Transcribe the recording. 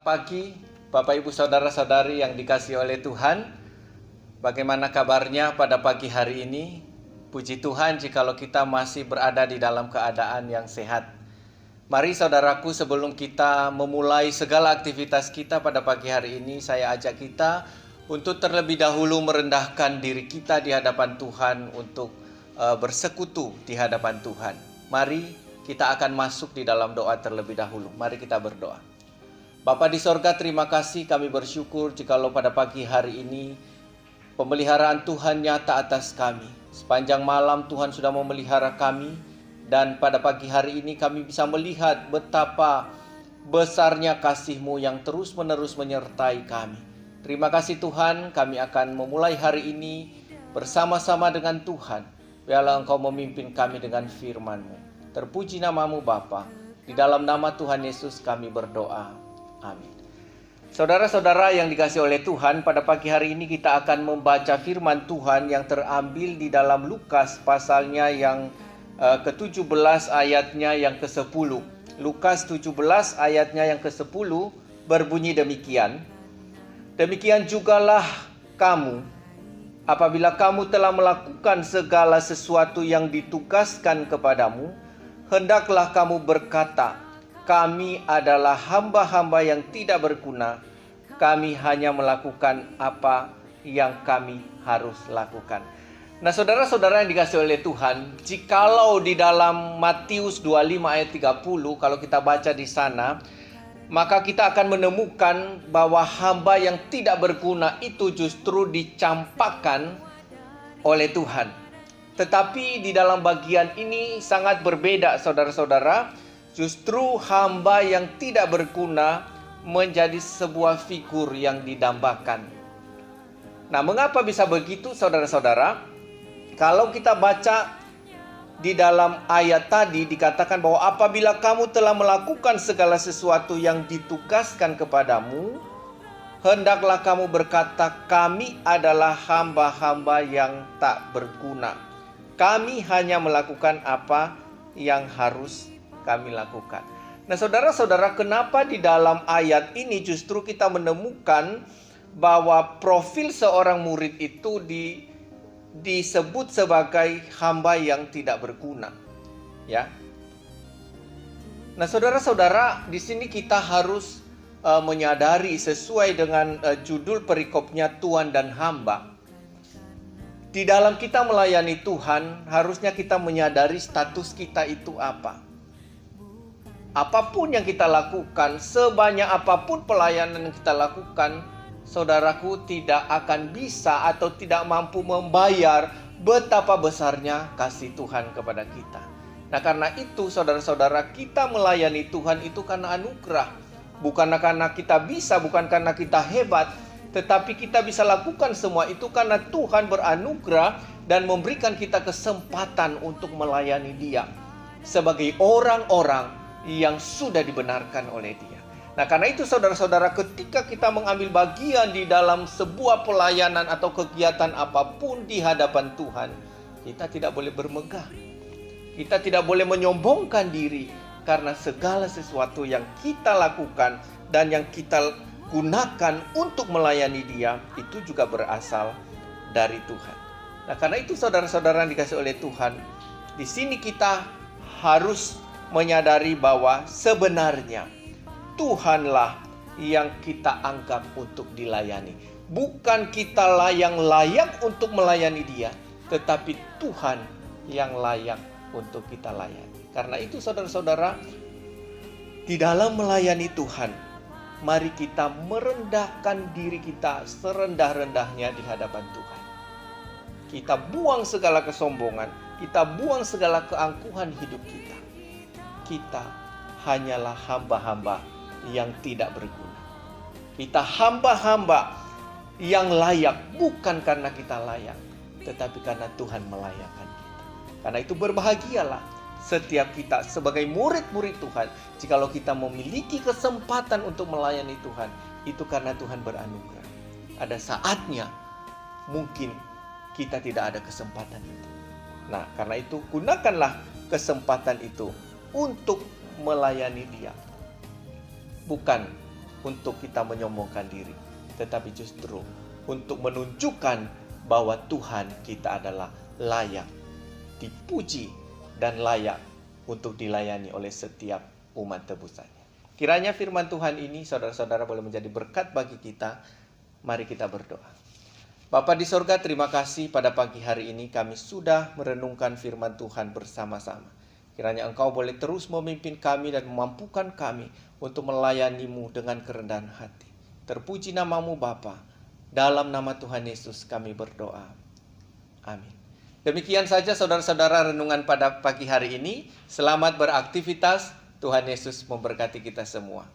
Pagi, Bapak Ibu Saudara-saudari yang dikasihi oleh Tuhan. Bagaimana kabarnya pada pagi hari ini? Puji Tuhan jikalau kita masih berada di dalam keadaan yang sehat. Mari saudaraku, sebelum kita memulai segala aktivitas kita pada pagi hari ini, saya ajak kita untuk terlebih dahulu merendahkan diri kita di hadapan Tuhan untuk bersekutu di hadapan Tuhan. Mari kita akan masuk di dalam doa terlebih dahulu. Mari kita berdoa. Bapa di sorga, terima kasih, kami bersyukur jikalau pada pagi hari ini pemeliharaan Tuhan nyata atas kami. Sepanjang malam Tuhan sudah memelihara kami, dan pada pagi hari ini kami bisa melihat betapa besarnya kasih-Mu yang terus-menerus menyertai kami. Terima kasih Tuhan, kami akan memulai hari ini bersama-sama dengan Tuhan. Biarlah Engkau memimpin kami dengan firman-Mu. Terpuji nama-Mu Bapa. Di dalam nama Tuhan Yesus kami berdoa. Amin. Saudara-saudara yang dikasihi oleh Tuhan, pada pagi hari ini kita akan membaca firman Tuhan yang terambil di dalam Lukas pasalnya yang ke-17 ayatnya yang ke-10. Lukas 17 ayatnya yang ke-10 berbunyi demikian. Demikian jugalah kamu, apabila kamu telah melakukan segala sesuatu yang ditugaskan kepadamu, hendaklah kamu berkata, kami adalah hamba-hamba yang tidak berguna. Kami hanya melakukan apa yang kami harus lakukan. Nah, saudara-saudara yang dikasihi oleh Tuhan, jikalau di dalam Matius 25 ayat 30, kalau kita baca di sana, maka kita akan menemukan bahwa hamba yang tidak berguna itu justru dicampakkan oleh Tuhan. Tetapi di dalam bagian ini sangat berbeda, saudara-saudara. Justru hamba yang tidak berguna menjadi sebuah figur yang didambakan. Nah, mengapa bisa begitu, saudara-saudara? Kalau kita baca di dalam ayat tadi dikatakan bahwa apabila kamu telah melakukan segala sesuatu yang ditugaskan kepadamu, hendaklah kamu berkata, kami adalah hamba-hamba yang tak berguna. Kami hanya melakukan apa yang harus kami lakukan. Nah, saudara-saudara, kenapa di dalam ayat ini justru kita menemukan bahwa profil seorang murid itu disebut sebagai hamba yang tidak berguna, ya. Nah, saudara-saudara, di sini kita harus menyadari sesuai dengan judul perikopnya Tuan dan Hamba. Di dalam kita melayani Tuhan, harusnya kita menyadari status kita itu apa. Apapun yang kita lakukan, sebanyak apapun pelayanan yang kita lakukan, saudaraku, tidak akan bisa atau tidak mampu membayar betapa besarnya kasih Tuhan kepada kita. Nah, karena itu saudara-saudara, kita melayani Tuhan itu karena anugerah. Bukan karena kita bisa, bukan karena kita hebat, tetapi kita bisa lakukan semua itu karena Tuhan beranugerah dan memberikan kita kesempatan untuk melayani Dia sebagai orang-orang yang sudah dibenarkan oleh Dia. Nah, karena itu saudara-saudara, ketika kita mengambil bagian di dalam sebuah pelayanan atau kegiatan apapun di hadapan Tuhan, kita tidak boleh bermegah. Kita tidak boleh menyombongkan diri, karena segala sesuatu yang kita lakukan dan yang kita gunakan untuk melayani Dia itu juga berasal dari Tuhan. Nah, karena itu saudara-saudara yang dikasihi oleh Tuhan, di sini kita harus menyadari bahwa sebenarnya Tuhanlah yang kita anggap untuk dilayani. Bukan kita yang layak untuk melayani Dia, tetapi Tuhan yang layak untuk kita layani. Karena itu saudara-saudara, di dalam melayani Tuhan, mari kita merendahkan diri kita serendah-rendahnya di hadapan Tuhan. Kita buang segala kesombongan, kita buang segala keangkuhan hidup kita. Kita hanyalah hamba-hamba yang tidak berguna. Kita hamba-hamba yang layak, bukan karena kita layak, tetapi karena Tuhan melayakkan kita. Karena itu berbahagialah setiap kita sebagai murid-murid Tuhan, jikalau kita memiliki kesempatan untuk melayani Tuhan, itu karena Tuhan beranugerah. Ada saatnya mungkin kita tidak ada kesempatan itu. Nah, karena itu gunakanlah kesempatan itu untuk melayani Dia, bukan untuk kita menyombongkan diri, tetapi justru untuk menunjukkan bahwa Tuhan kita adalah layak dipuji dan layak untuk dilayani oleh setiap umat tebusannya. Kiranya firman Tuhan ini saudara-saudara boleh menjadi berkat bagi kita. Mari kita berdoa. Bapa di sorga, terima kasih pada pagi hari ini kami sudah merenungkan firman Tuhan bersama-sama. Kiranya Engkau boleh terus memimpin kami dan memampukan kami untuk melayani-Mu dengan kerendahan hati. Terpuji nama-Mu Bapa. Dalam nama Tuhan Yesus kami berdoa. Amin. Demikian saja saudara-saudara renungan pada pagi hari ini. Selamat beraktivitas. Tuhan Yesus memberkati kita semua.